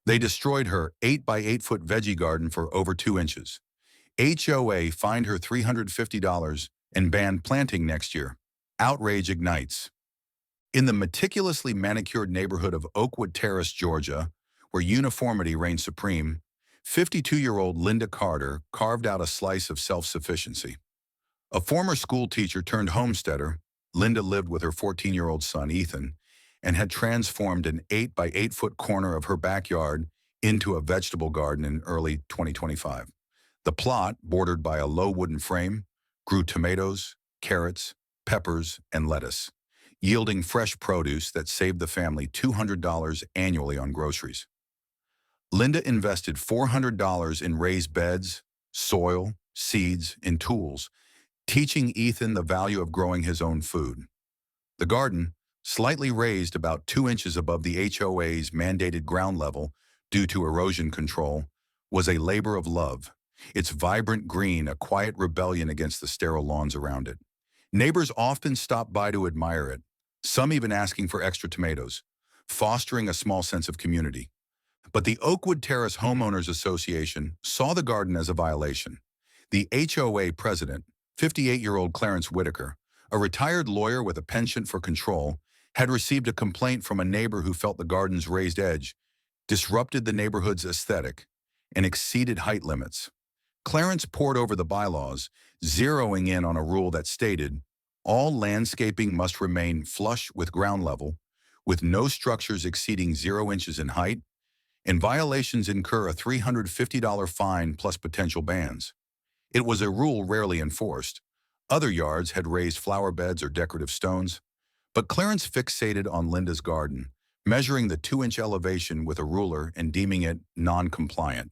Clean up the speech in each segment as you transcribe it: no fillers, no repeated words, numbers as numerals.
They destroyed her 8 by 8-foot veggie garden for over 2 inches. HOA fined her $350 and banned planting next year. Outrage ignites. In the meticulously manicured neighborhood of Oakwood Terrace, Georgia, where uniformity reigns supreme, 52-year-old Linda Carter carved out a slice of self-sufficiency. A former school teacher turned homesteader, Linda lived with her 14-year-old son, Ethan, and had transformed an 8 by 8-foot corner of her backyard into a vegetable garden in early 2025. The plot, bordered by a low wooden frame, grew tomatoes, carrots, peppers, and lettuce, yielding fresh produce that saved the family $200 annually on groceries. Linda invested $400 in raised beds, soil, seeds, and tools, teaching Ethan the value of growing his own food. The garden, slightly raised about 2 inches above the HOA's mandated ground level due to erosion control, was a labor of love, its vibrant green a quiet rebellion against the sterile lawns around it. Neighbors often stopped by to admire it, some even asking for extra tomatoes, fostering a small sense of community. But the Oakwood Terrace Homeowners Association saw the garden as a violation. The HOA president, 58-year-old Clarence Whitaker, a retired lawyer with a penchant for control, had received a complaint from a neighbor who felt the garden's raised edge disrupted the neighborhood's aesthetic and exceeded height limits. Clarence pored over the bylaws, zeroing in on a rule that stated, all landscaping must remain flush with ground level, with no structures exceeding 0 inches in height, and violations incur a $350 fine plus potential bans. It was a rule rarely enforced. Other yards had raised flower beds or decorative stones, but Clarence fixated on Linda's garden, measuring the 2-inch elevation with a ruler and deeming it non-compliant.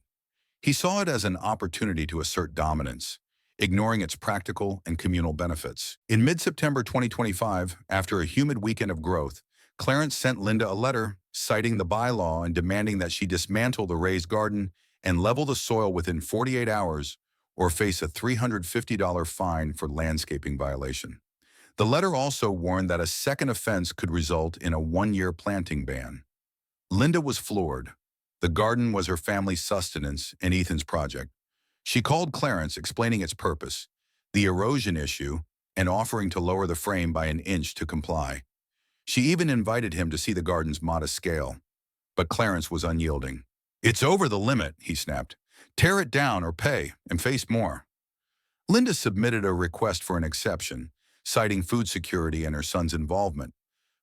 He saw it as an opportunity to assert dominance, ignoring its practical and communal benefits. In mid-September 2025, after a humid weekend of growth, Clarence sent Linda a letter citing the bylaw and demanding that she dismantle the raised garden and level the soil within 48 hours or face a $350 fine for landscaping violation. The letter also warned that a second offense could result in a 1-year planting ban. Linda was floored. The garden was her family's sustenance and Ethan's project. She called Clarence, explaining its purpose, the erosion issue, and offering to lower the frame by an inch to comply. She even invited him to see the garden's modest scale. But Clarence was unyielding. "It's over the limit," he snapped. "Tear it down or pay and face more." Linda submitted a request for an exception, citing food security and her son's involvement.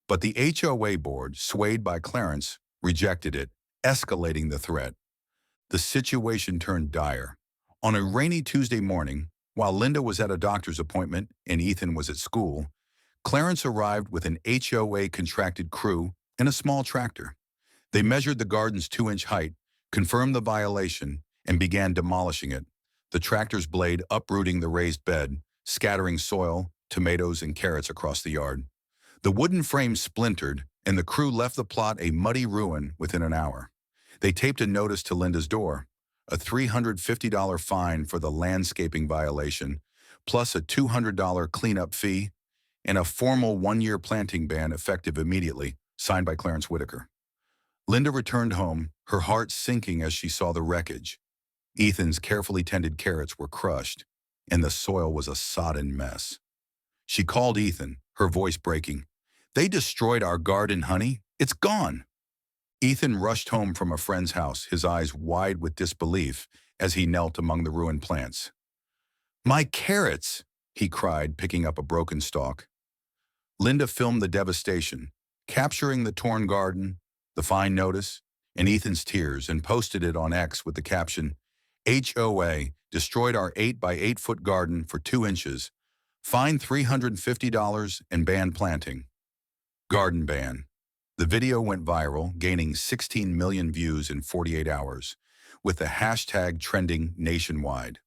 But the HOA board, swayed by Clarence, rejected it, escalating the threat. The situation turned dire. On a rainy Tuesday morning, while Linda was at a doctor's appointment and Ethan was at school, Clarence arrived with an HOA contracted crew and a small tractor. They measured the garden's 2-inch height, confirmed the violation, and began demolishing it, the tractor's blade uprooting the raised bed, scattering soil, tomatoes, and carrots across the yard. The wooden frame splintered, and the crew left the plot a muddy ruin within an hour. They taped a notice to Linda's door, a $350 fine for the landscaping violation, plus a $200 cleanup fee, and a formal 1-year planting ban effective immediately, signed by Clarence Whitaker. Linda returned home, her heart sinking as she saw the wreckage. Ethan's carefully tended carrots were crushed, and the soil was a sodden mess. She called Ethan, her voice breaking. "They destroyed our garden, honey. It's gone." Ethan rushed home from a friend's house, his eyes wide with disbelief as he knelt among the ruined plants. "My carrots!" he cried, picking up a broken stalk. Linda filmed the devastation, capturing the torn garden, the fine notice, and Ethan's tears, and posted it on X with the caption, "HOA destroyed our 8 by 8-foot garden for 2 inches, fined $350 and banned planting." Garden ban. The video went viral, gaining 16 million views in 48 hours, with the hashtag trending nationwide.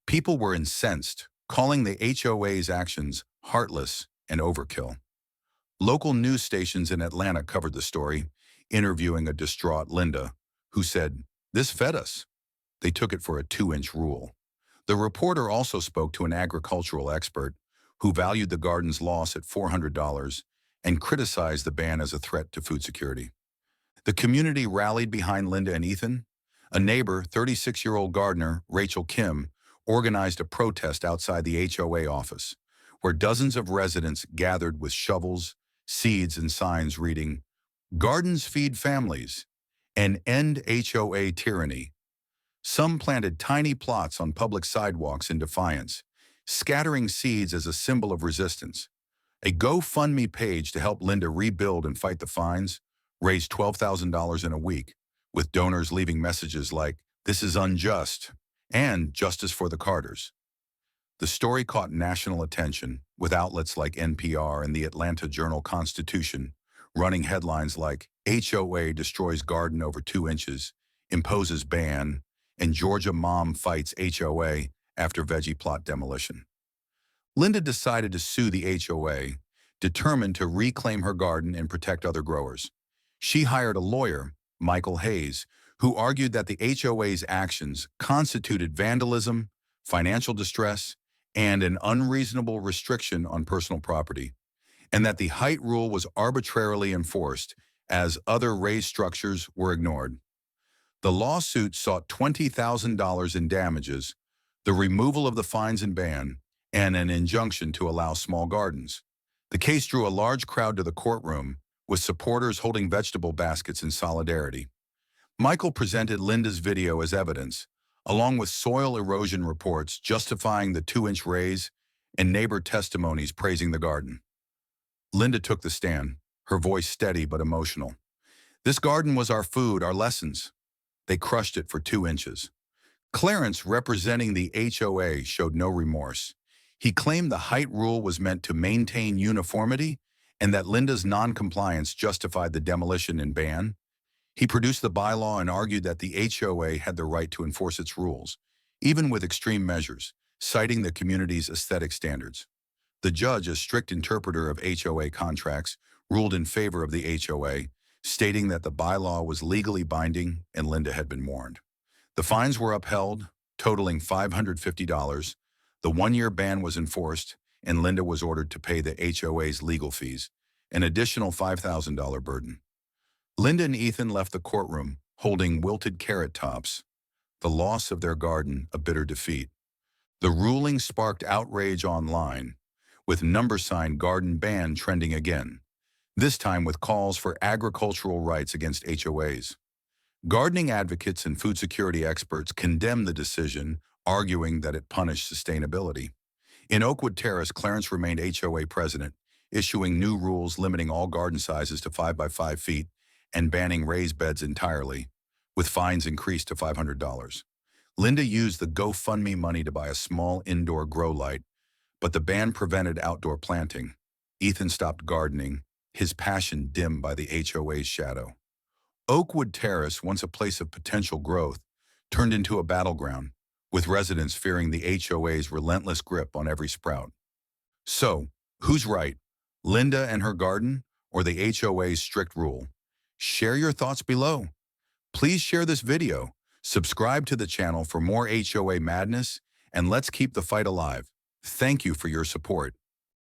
People were incensed, calling the HOA's actions heartless and overkill. Local news stations in Atlanta covered the story, interviewing a distraught Linda, who said, "This fed us." They took it for a 2-inch rule. The reporter also spoke to an agricultural expert who valued the garden's loss at $400 and criticized the ban as a threat to food security. The community rallied behind Linda and Ethan. A neighbor, 36-year-old gardener, Rachel Kim, organized a protest outside the HOA office, where dozens of residents gathered with shovels, seeds, and signs reading, "Gardens feed families," and "End HOA tyranny." Some planted tiny plots on public sidewalks in defiance, scattering seeds as a symbol of resistance. A GoFundMe page to help Linda rebuild and fight the fines raised $12,000 in a week, with donors leaving messages like, "This is unjust," and "Justice for the Carters." The story caught national attention, with outlets like NPR and the Atlanta Journal-Constitution running headlines like, "HOA destroys garden over 2 inches, imposes ban," and "Georgia mom fights HOA after veggie plot demolition." Linda decided to sue the HOA, determined to reclaim her garden and protect other growers. She hired a lawyer, Michael Hayes, who argued that the HOA's actions constituted vandalism, financial distress, and an unreasonable restriction on personal property, and that the height rule was arbitrarily enforced as other raised structures were ignored. The lawsuit sought $20,000 in damages, the removal of the fines and ban, and an injunction to allow small gardens. The case drew a large crowd to the courtroom, with supporters holding vegetable baskets in solidarity. Michael presented Linda's video as evidence, along with soil erosion reports justifying the 2-inch raise and neighbor testimonies praising the garden. Linda took the stand, her voice steady but emotional. "This garden was our food, our lessons. They crushed it for 2 inches." Clarence, representing the HOA, showed no remorse. He claimed the height rule was meant to maintain uniformity and that Linda's non-compliance justified the demolition and ban. He produced the bylaw and argued that the HOA had the right to enforce its rules, even with extreme measures, citing the community's aesthetic standards. The judge, a strict interpreter of HOA contracts, ruled in favor of the HOA, stating that the bylaw was legally binding and Linda had been warned. The fines were upheld, totaling $550. The 1-year ban was enforced, and Linda was ordered to pay the HOA's legal fees, an additional $5,000 burden. Linda and Ethan left the courtroom, holding wilted carrot tops, the loss of their garden a bitter defeat. The ruling sparked outrage online, with number sign "Garden Ban" trending again, this time with calls for agricultural rights against HOAs. Gardening advocates and food security experts condemned the decision, arguing that it punished sustainability. In Oakwood Terrace, Clarence remained HOA president, issuing new rules limiting all garden sizes to 5 by 5 feet and banning raised beds entirely, with fines increased to $500. Linda used the GoFundMe money to buy a small indoor grow light, but the ban prevented outdoor planting. Ethan stopped gardening, his passion dimmed by the HOA's shadow. Oakwood Terrace, once a place of potential growth, turned into a battleground, with residents fearing the HOA's relentless grip on every sprout. So, who's right, Linda and her garden, or the HOA's strict rule? Share your thoughts below. Please share this video, subscribe to the channel for more HOA madness, and let's keep the fight alive. Thank you for your support.